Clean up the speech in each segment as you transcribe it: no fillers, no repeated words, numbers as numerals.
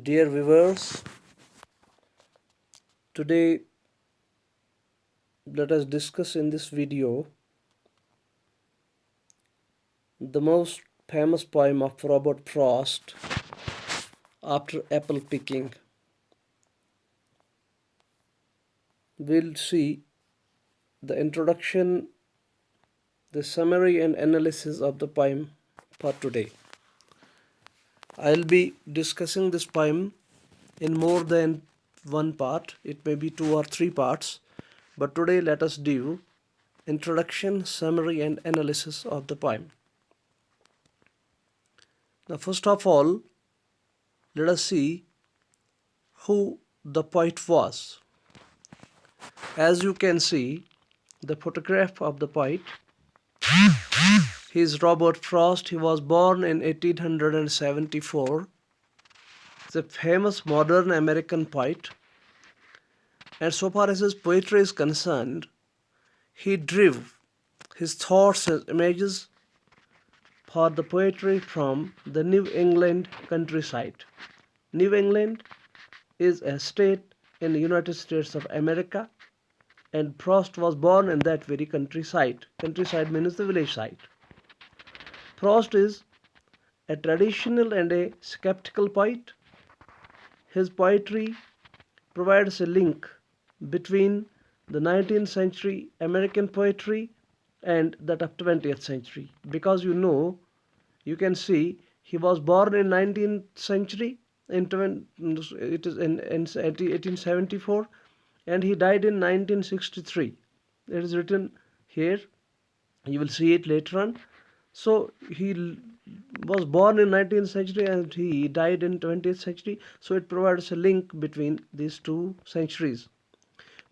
Dear viewers, today let us discuss in this video the most famous poem of Robert Frost after apple picking. We'll see the introduction, the summary and analysis of the poem for today. I'll be discussing this poem in more than one part. It may be 2 or 3 parts, but today let us do introduction, summary and analysis of the poem. Now, first of all, let us see who the poet was. As you can see, the photograph of the poet, he is Robert Frost. He was born in 1874. He's a famous modern American poet. And so far as his poetry is concerned, he drew his thoughts and images for the poetry from the New England countryside. New England is a state in the United States of America, and Frost was born in that very countryside. Countryside means the village side. Frost is a traditional and a skeptical poet. His poetry provides a link between the 19th century American poetry and that of 20th century, because you can see he was born in 19th century in 1874, and he died in 1963. It is written here, you will see it later on. So he was born in 19th century and he died in 20th century, so it provides a link between these two centuries.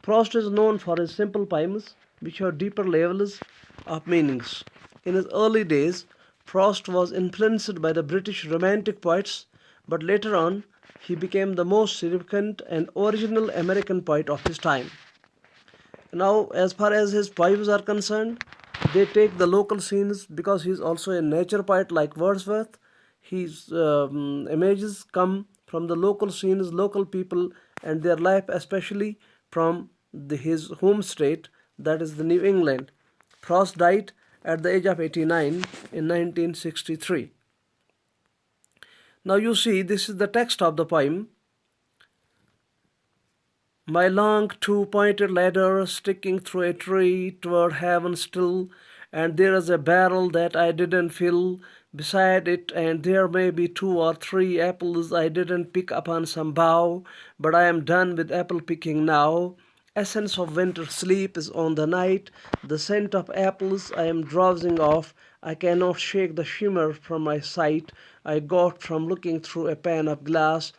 Frost is known for his simple poems which have deeper levels of meanings. In his early days, Frost was influenced by the British Romantic poets, but later on he became the most significant and original American poet of his time. Now, as far as his poems are concerned, they take the local scenes, because he is also a nature poet like Wordsworth. His images come from the local scenes, local people and their life, especially from his home state, that is the New England. Frost died at the age of 89 in 1963. Now you see, this is the text of the poem. My long two-pointed ladder sticking through a tree toward heaven still, and there is a barrel that I didn't fill beside it, and there may be 2 or 3 apples I didn't pick upon some bough, but I am done with apple picking now. Essence of winter sleep is on the night, the scent of apples I am drowsing off. I cannot shake the shimmer from my sight I got from looking through a pane of glass.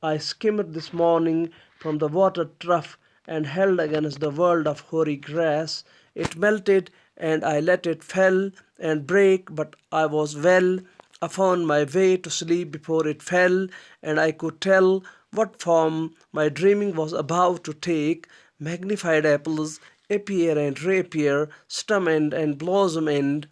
I skimmed this morning from the water trough and held against the world of hoary grass. It melted and I let it fell and break, but I was well upon my way to sleep before it fell, and I could tell what form my dreaming was about to take. Magnified apples appear and reappear, stem end and blossom end,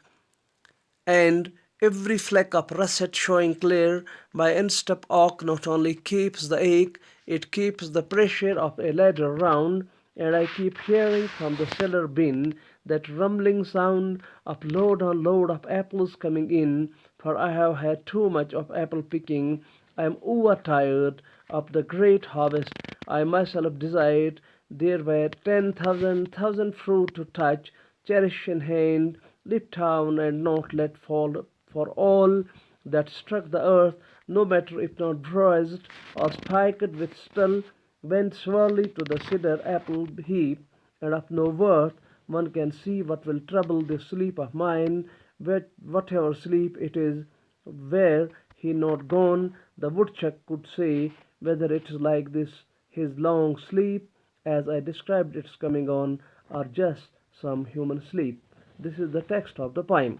and every fleck of russet showing clear. My instep oak not only keeps the ache, it keeps the pressure of a ladder round, and I keep hearing from the cellar bin that rumbling sound of load on load of apples coming in, for I have had too much of apple picking. I am overtired of the great harvest I myself desired. There were 10,000 fruit to touch, cherish in hand, lift down and not let fall, for all that struck the earth, no matter if not bruised or spiked with steel, went surely to the cedar apple heap, and of no worth one can see what will trouble this sleep of mine. Whatever sleep it is, were he not gone, the woodchuck could say whether it is like this his long sleep, as I described its coming on, or just some human sleep. This is the text of the poem.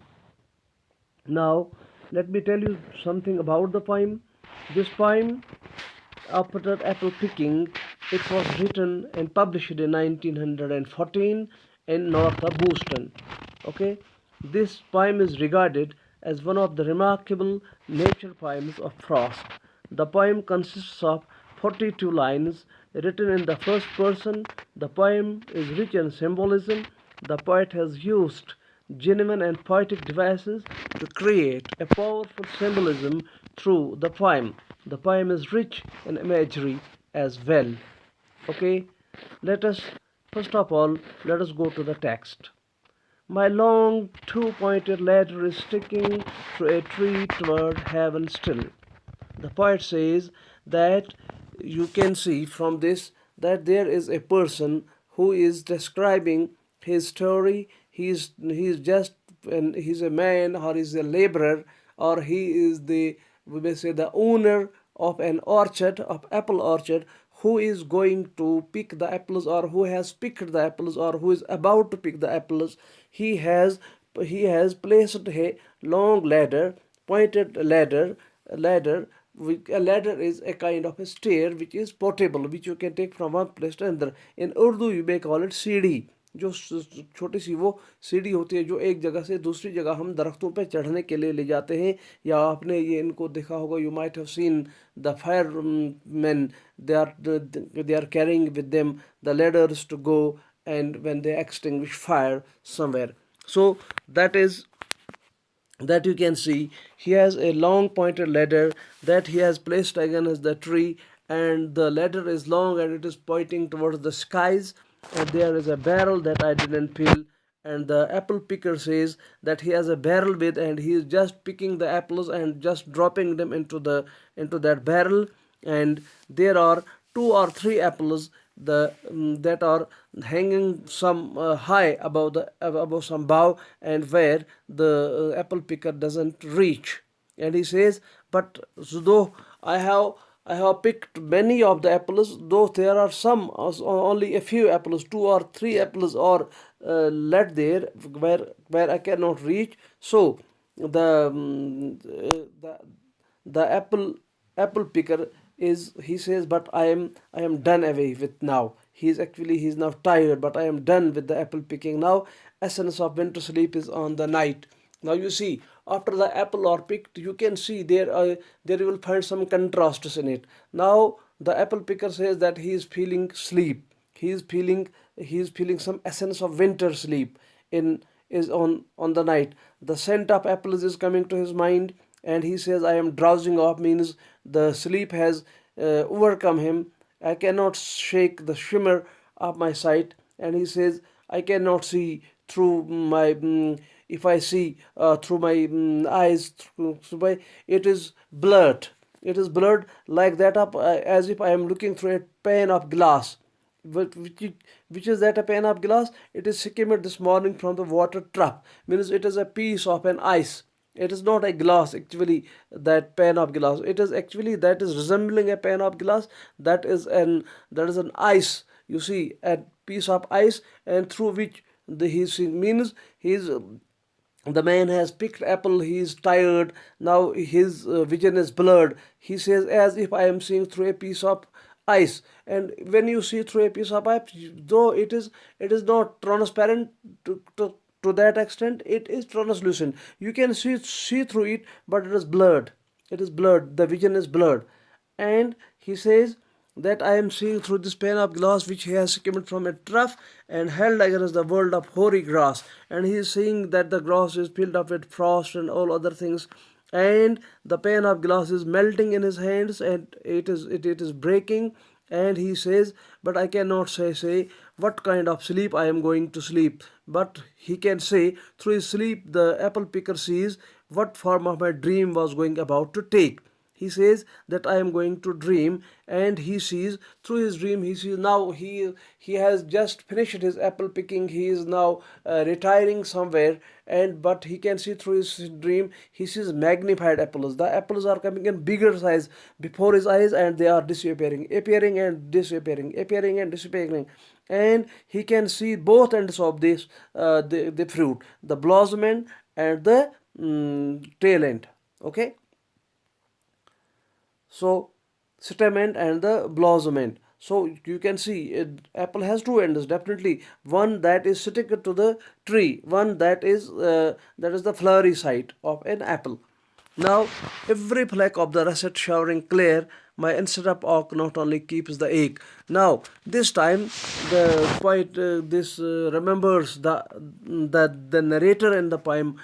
Now, let me tell you something about the poem. This poem, after apple picking, it was written and published in 1914 in north of Boston. Okay, this poem is regarded as one of the remarkable nature poems of Frost. The poem consists of 42 lines written in the first person. The poem is rich in symbolism. The poet has used genuine and poetic devices to create a powerful symbolism through the poem. The poem is rich in imagery as well. Okay, let us first of all let us go to the text. My long two-pointed ladder is sticking through a tree toward heaven still. The poet says that you can see from this that there is a person who is describing his story. He's just and he's a man, or he's a laborer, or he is the, we may say, the owner of an orchard, of apple orchard, who is going to pick the apples, or who has picked the apples, or who is about to pick the apples. He has placed a long ladder, pointed ladder. A ladder is a kind of a stair which is portable, which you can take from one place to another. In Urdu you may call it सीढ़ी, जो छोटी सी वो सीढ़ी होती है जो एक जगह से दूसरी जगह हम दरख्तों पे चढ़ने के लिए ले जाते हैं. या आपने ये इनको देखा होगा, you might have seen the firemen, they are carrying with them the ladders to go and when they extinguish fire somewhere. So that you can see he has a long pointed ladder that he has placed against the tree, and the ladder is long and it is pointing towards the skies, and there is a barrel that I didn't fill. And the apple picker says that he has a barrel with, and he is just picking the apples and just dropping them into that barrel. And there are two or three apples that are hanging some high above some bough, and where the apple picker doesn't reach. And he says, but though I have picked many of the apples, though there are some only a few apples, two or three apples are left there where I cannot reach. So the apple picker he says, but I am done away with now. He's now tired, but I am done with the apple picking now. Essence of winter sleep is on the night. Now you see, after the apple are picked, you can see there you will find some contrasts in it. Now the apple picker says that he is feeling sleep. He is feeling some essence of winter sleep in is on the night. The scent of apples is coming to his mind, and he says, I am drowsing off, means the sleep has overcome him. I cannot shake the shimmer of my sight. And he says, I cannot see through my if I see through my eyes, it is blurred. It is blurred like that of as if I am looking through a pane of glass. But which is that a pane of glass? It is skimmed this morning from the water trough. Means it is a piece of an ice. It is not a glass actually, that pane of glass. It is actually, that is resembling a pane of glass. That is an ice. You see a piece of ice, and through which he means the man has picked apple. He is tired now. His vision is blurred. He says, as if I am seeing through a piece of ice. And when you see through a piece of ice, though it is not transparent to that extent, it is translucent. You can see through it, but it is blurred. It is blurred. The vision is blurred. And he says that I am seeing through this pane of glass which he has skimmed from a trough and held against the world of hoary grass. And he is seeing that the grass is filled up with frost and all other things, and the pane of glass is melting in his hands, and it is breaking. And he says, but I cannot say what kind of sleep I am going to sleep. But he can say, through his sleep the apple picker sees what form of my dream was going about to take. He says that I am going to dream, and he sees through his dream. He sees now he has just finished his apple picking. He is now retiring somewhere, and but he can see through his dream. He sees magnified apples. The apples are coming in bigger size before his eyes, and they are disappearing, appearing and disappearing, appearing and disappearing. And he can see both ends of this the fruit, the blossom end and the tail end. Okay. So stem end and the blossom end. So you can see apple has two ends definitely. One that is sitting to the tree. One that is the flowery side of an apple. Now, every fleck of the russet showering clear, my instead oak not only keeps the ache. Now, this time, the poet remembers the narrator in the poem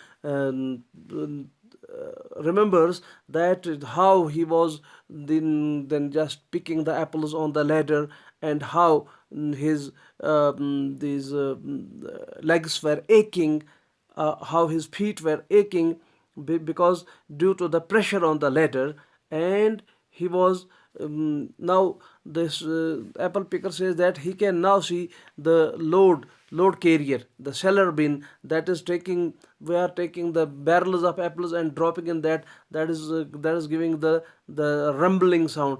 remembers that how he was then just picking the apples on the ladder, and how his these legs were aching, how his feet were aching because due to the pressure on the ladder. And he was now this apple picker says that he can now see the load carrier, the cellar bin that is taking, we are taking the barrels of apples and dropping in that is giving the rumbling sound,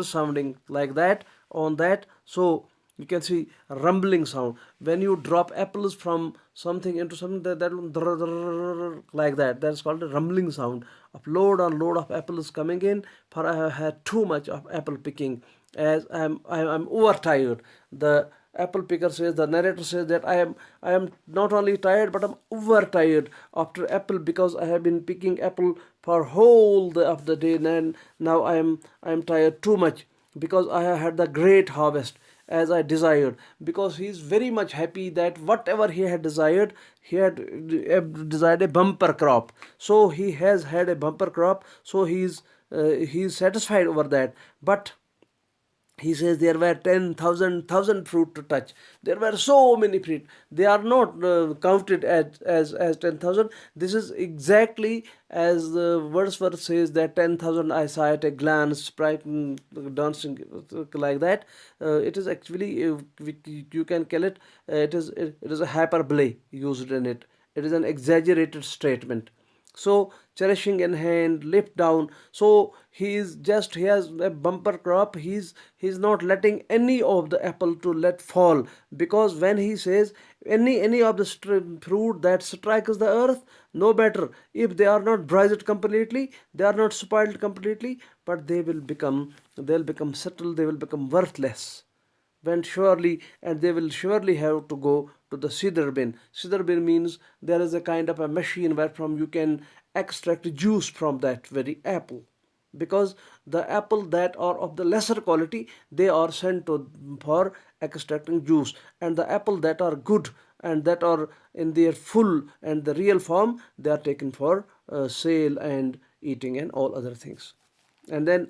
sounding like that on that. So you can see a rumbling sound when you drop apples from something into something, that like that's called a rumbling sound of load on load of apples coming in. For I have had too much of apple picking, as I'm overtired. The apple picker says, the narrator says that I am not only tired but I'm overtired after apple, because I have been picking apple for of the day, and now I am tired too much because I have had the great harvest as I desired. Because he is very much happy that whatever he had desired, he had desired a bumper crop. So he has had a bumper crop. So he is satisfied over that. But he says there were 10,000 fruit to touch. There were so many fruit. They are not counted as 10,000. This is exactly as the Wordsworth says that 10,000 I saw at a glance, sprite dancing like that. It is actually, you can call it, it is a hyperbole used in it. It is an exaggerated statement. So cherishing in hand, lift down. So he has a bumper crop. He's not letting any of the apple to let fall, because when he says any of the fruit that strikes the earth, no matter if they are not dried completely, they are not spoiled completely, but they'll become subtle, they will become worthless when surely, and they will surely have to go to the cedar bin. Cedar bin means there is a kind of a machine where from you can extract juice from that very apple. Because the apple that are of the lesser quality, they are sent to for extracting juice, and the apple that are good and that are in their full and the real form, they are taken for sale and eating and all other things. And then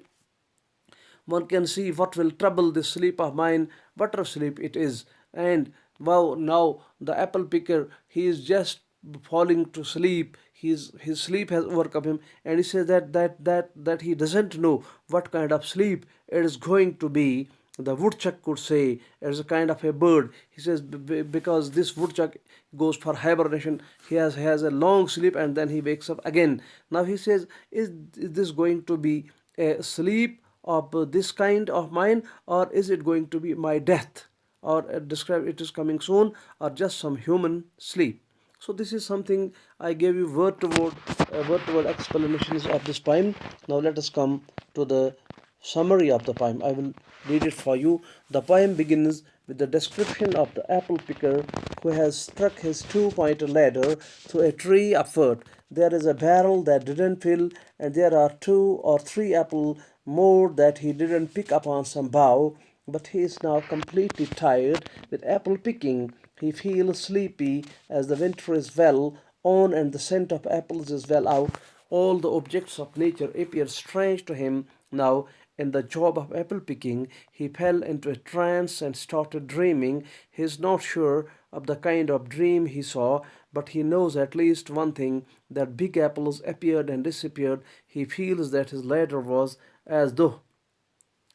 one can see what will trouble this sleep of mine, what sleep it is. And wow, now the apple picker, he is just falling to sleep. His sleep has overcome him, and he says that he doesn't know what kind of sleep it is going to be. The woodchuck could say it's a kind of a bird. He says because this woodchuck goes for hibernation, he has a long sleep and then he wakes up again. Now he says, is this going to be a sleep of this kind of mine, or is it going to be my death, or describe it is coming soon, or just some human sleep? So this is something I gave you word to word explanations of this poem. Now let us come to the summary of the poem. I will read it for you. The poem begins with the description of the apple picker who has struck his two-pointed ladder through a tree upward. There is a barrel that didn't fill, and there are two or three apple more that he didn't pick up on some bough. But he is now completely tired with apple picking. He feels sleepy as the winter is well on and the scent of apples is well out. All the objects of nature appear strange to him now. In the job of apple picking, he fell into a trance and started dreaming. He is not sure of the kind of dream he saw, but he knows at least one thing, that big apples appeared and disappeared. He feels that his ladder was as though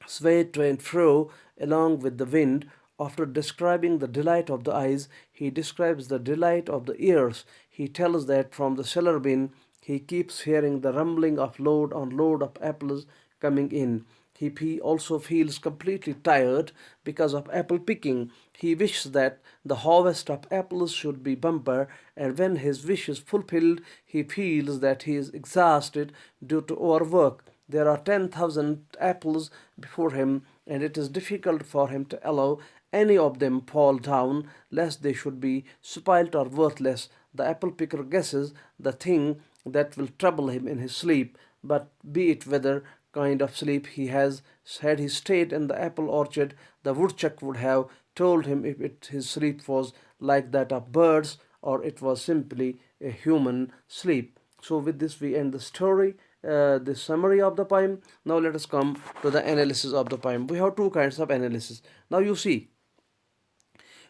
swayed to and fro along with the wind. After describing the delight of the eyes, he describes the delight of the ears. He tells that from the cellar bin he keeps hearing the rumbling of load on load of apples coming in. He also feels completely tired because of apple picking. He wishes that the harvest of apples should be bumper, and when his wish is fulfilled, he feels that he is exhausted due to overwork. There are 10,000 apples before him, and it is difficult for him to allow any of them fall down, lest they should be spoilt or worthless. The apple picker guesses the thing that will trouble him in his sleep, but be it whether kind of sleep he has. Had he stayed in the apple orchard, the woodchuck would have told him if his sleep was like that of birds or it was simply a human sleep. So with this we end the story, the summary of the poem. Now let us come to the analysis of the poem. We have two kinds of analysis. Now you see,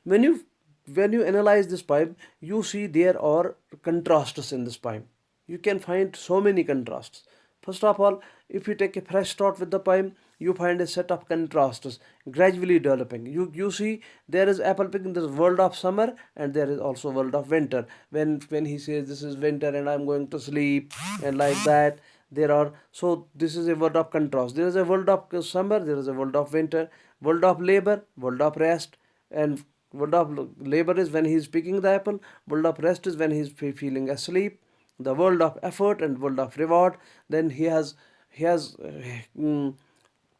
when you analyze this poem, you see there are contrasts in this poem. You can find so many contrasts. First of all, if you take a fresh start with the poem, you find a set of contrasts gradually developing. You see there is apple picking, there is world of summer, and there is also world of winter. When he says this is winter and I'm going to sleep, and like that, there are, so this is a world of contrast. There is a world of summer, there is a world of winter, world of labor, world of rest, and world of labor is when he is picking the apple, world of rest is when he is feeling asleep, the world of effort and world of reward. Then he has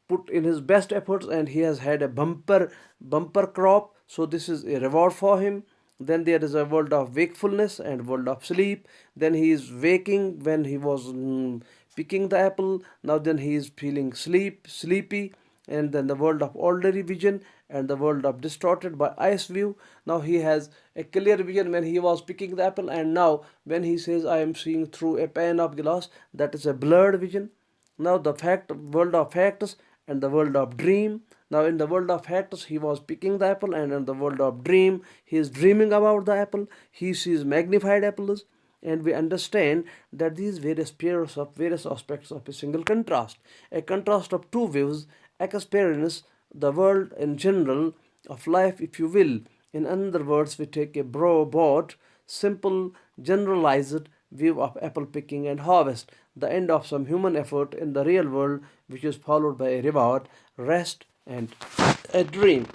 put in his best efforts and he has had a bumper crop, so this is a reward for him. Then there is a world of wakefulness and world of sleep. Then he is waking when he was picking the apple. Now then he is feeling sleepy. And then the world of ordinary vision and the world of distorted by eyes view. Now he has a clear vision when he was picking the apple, and now when he says I am seeing through a pane of glass, that is a blurred vision. Now the world of facts and the world of dream. Now in the world of facts he was picking the apple, and in the world of dream he is dreaming about the apple. He sees magnified apples, and we understand that these various pairs of various aspects of a single contrast, a contrast of two views, experience the world in general of life, if you will. In other words, we take a broad, simple, generalized view of apple picking and harvest, the end of some human effort in the real world, which is followed by a reward, rest, and a dream.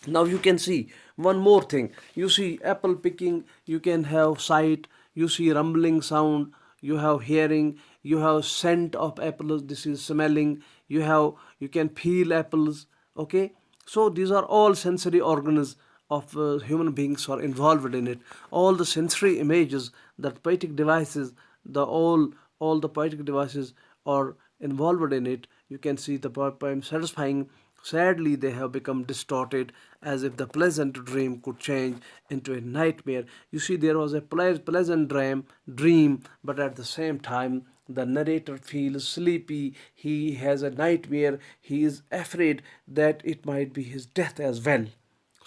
Now you can see one more thing. You see apple picking, you can have sight, you see rumbling sound, you have hearing, you have scent of apples, this is smelling, you can feel apples. Okay, so these are all sensory organs of human beings are involved in it. All the sensory images, the poetic devices, the all the poetic devices are involved in it. You can see the poem satisfying. Sadly, they have become distorted, as if the pleasant dream could change into a nightmare. You see, there was a pleasant dream, but at the same time, the narrator feels sleepy. He has a nightmare. He is afraid that it might be his death as well.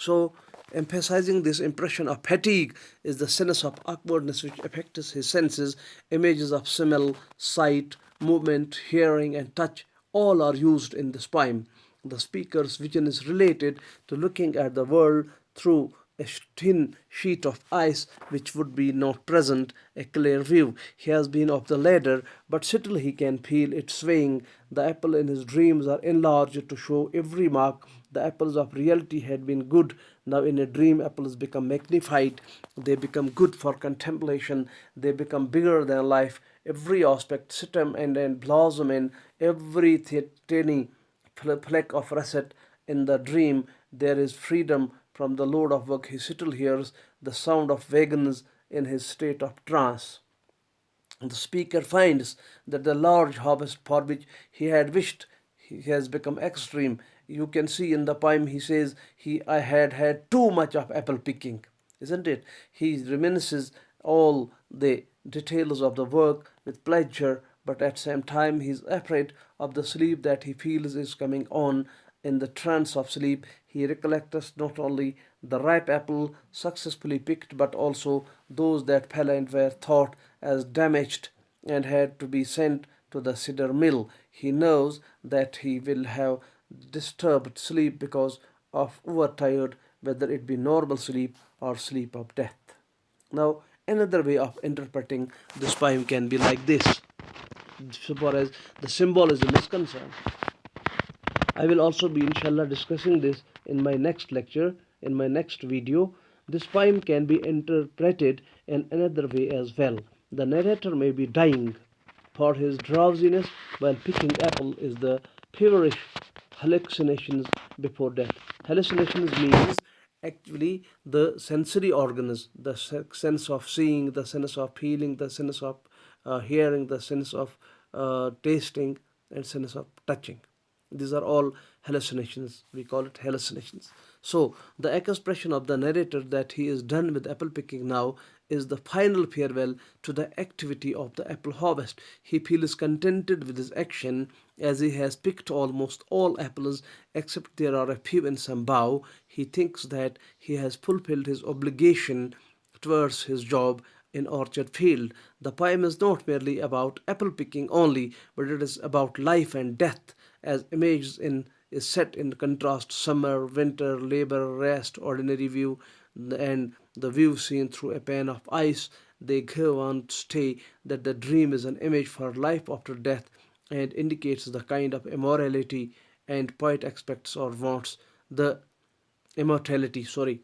So, emphasizing this impression of fatigue is the sense of awkwardness which affects his senses. Images of smell, sight, movement, hearing, and touch all are used in this poem. The speaker's vision is related to looking at the world through a thin sheet of ice which would be not present, a clear view. He has been up the ladder, but still he can feel it swaying. The apple in his dreams are enlarged to show every mark. The apples of reality had been good. Now in a dream, apples become magnified. They become good for contemplation. They become bigger than life. Every aspect, stem and blossom, and every tiny fleck of russet in the dream, there is freedom from the load of work. He still hears the sound of wagons in his state of trance. The speaker finds that the large harvest for which he had wished he has become extreme. You can see in the poem he says I had too much of apple picking, isn't it? He reminisces all the details of the work with pleasure, but at the same time he is afraid of the sleep that he feels is coming on. In the trance of sleep, he recollects not only the ripe apple successfully picked, but also those that fell and were thought as damaged and had to be sent to the cider mill. He knows that he will have disturbed sleep because of overtired, whether it be normal sleep or sleep of death. Now, another way of interpreting this poem can be like this, so far as the symbolism is concerned. I will also be inshallah discussing this in my next lecture, in my next video. This poem can be interpreted in another way as well. The narrator may be dying, for his drowsiness while picking apple is the feverish hallucinations before death. Hallucinations means actually the sensory organs, the sense of seeing, the sense of feeling, the sense of hearing, the sense of tasting, and sense of touching. These are all hallucinations. We call it hallucinations. So, the expression of the narrator that he is done with apple picking now is the final farewell to the activity of the apple harvest. He feels contented with his action as he has picked almost all apples except there are a few in some bough. He thinks that he has fulfilled his obligation towards his job in orchard field. The poem is not merely about apple picking only, but it is about life and death, as images in is set in contrast summer, winter, labor, rest, ordinary view, and the view seen through a pane of ice. They go on to say that the dream is an image for life after death and indicates the kind of immorality and poet expects or wants the immortality, sorry,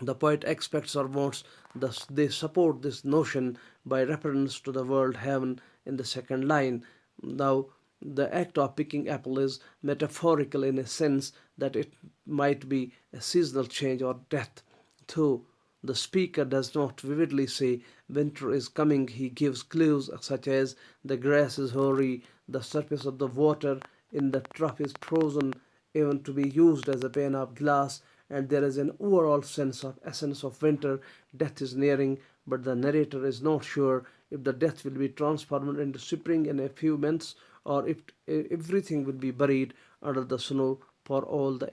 the poet expects or wants. Thus, they support this notion by reference to the word heaven in the second line. Now, the act of picking apple is metaphorical in a sense that it might be a seasonal change or death. Though the speaker does not vividly say winter is coming, he gives clues such as the grass is hoary, the surface of the water in the trough is frozen, even to be used as a pane of glass, and there is an overall sense of essence of winter. Death is nearing, but the narrator is not sure if the death will be transformed into spring in a few months or if everything will be buried under the snow for all the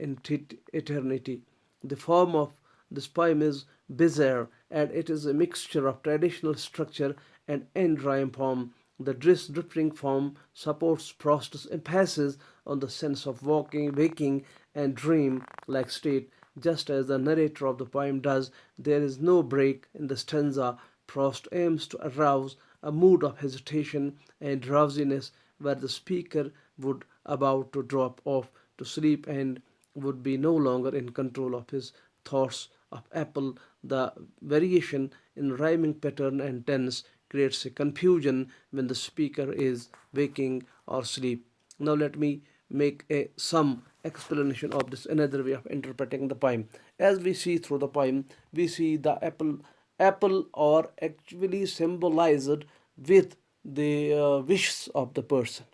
eternity. The form of this poem is bizarre, and it is a mixture of traditional structure and end rhyme form. The drifting form supports Prost's emphasis on the sense of walking, waking, and dream like state, just as the narrator of the poem does. There is no break in the stanza. Prost aims to arouse a mood of hesitation and drowsiness where the speaker would about to drop off to sleep and would be no longer in control of his thoughts of apple. The variation in rhyming pattern and tense creates a confusion when the speaker is waking or asleep. Now let me make some explanation of this another way of interpreting the poem. As we see through the poem, we see the apple are actually symbolized with the wishes of the person.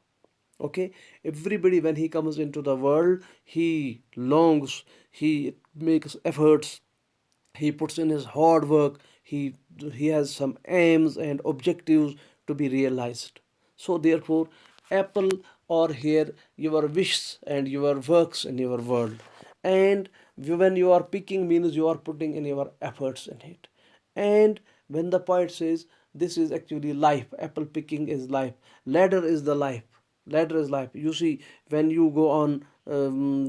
Okay, everybody when he comes into the world, he longs, he makes efforts, he puts in his hard work, he has some aims and objectives to be realized. So therefore apple or here your wishes and your works in your world, and when you are picking means you are putting in your efforts in it. And when the poet says this is actually life, apple picking is life, ladder is the life, ladder is life. You see, when you go on,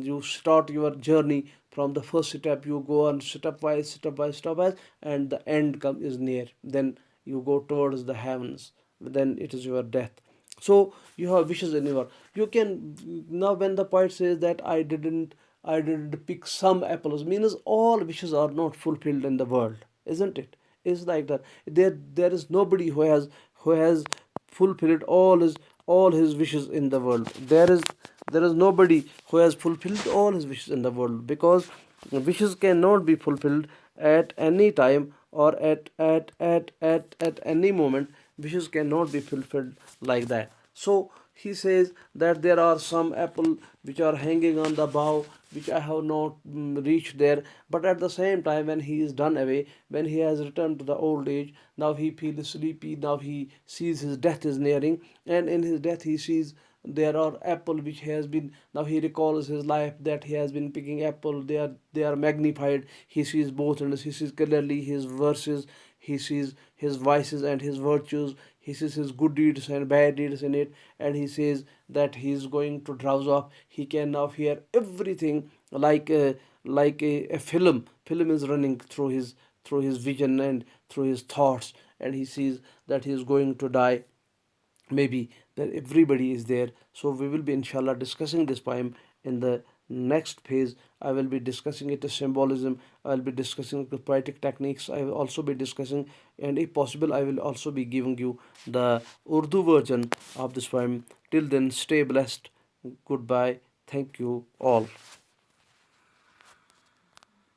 you start your journey from the first step, you go on step by step by step by, and the end come is near, then you go towards the heavens, then it is your death. So you have wishes in your, you can, now when the poet says that I didn't pick some apples, means all wishes are not fulfilled in the world, isn't it? It's like that. There is nobody who has fulfilled all his wishes in the world. There is nobody who has fulfilled all his wishes in the world, because wishes cannot be fulfilled at any time or at any moment. Wishes cannot be fulfilled like that. So he says that there are some apple which are hanging on the bough which I have not reached there. But at the same time, when he is done away, when he has returned to the old age, now he feels sleepy, now he sees his death is nearing, and in his death he sees there are apple which has been, now he recalls his life that he has been picking apple, they are magnified, he sees both, and he sees clearly his verses, he sees his vices and his virtues, he sees his good deeds and bad deeds in it, and he says that he is going to drowse off. He can now hear everything like a film is running through his vision and through his thoughts, and he sees that he is going to die, maybe that everybody is there. So we will be inshallah discussing this poem in the next phase. I will be discussing its symbolism, I will be discussing the poetic techniques, I will also be discussing, and if possible I will also be giving you the Urdu version of this poem. Till then, stay blessed. Goodbye. Thank you all.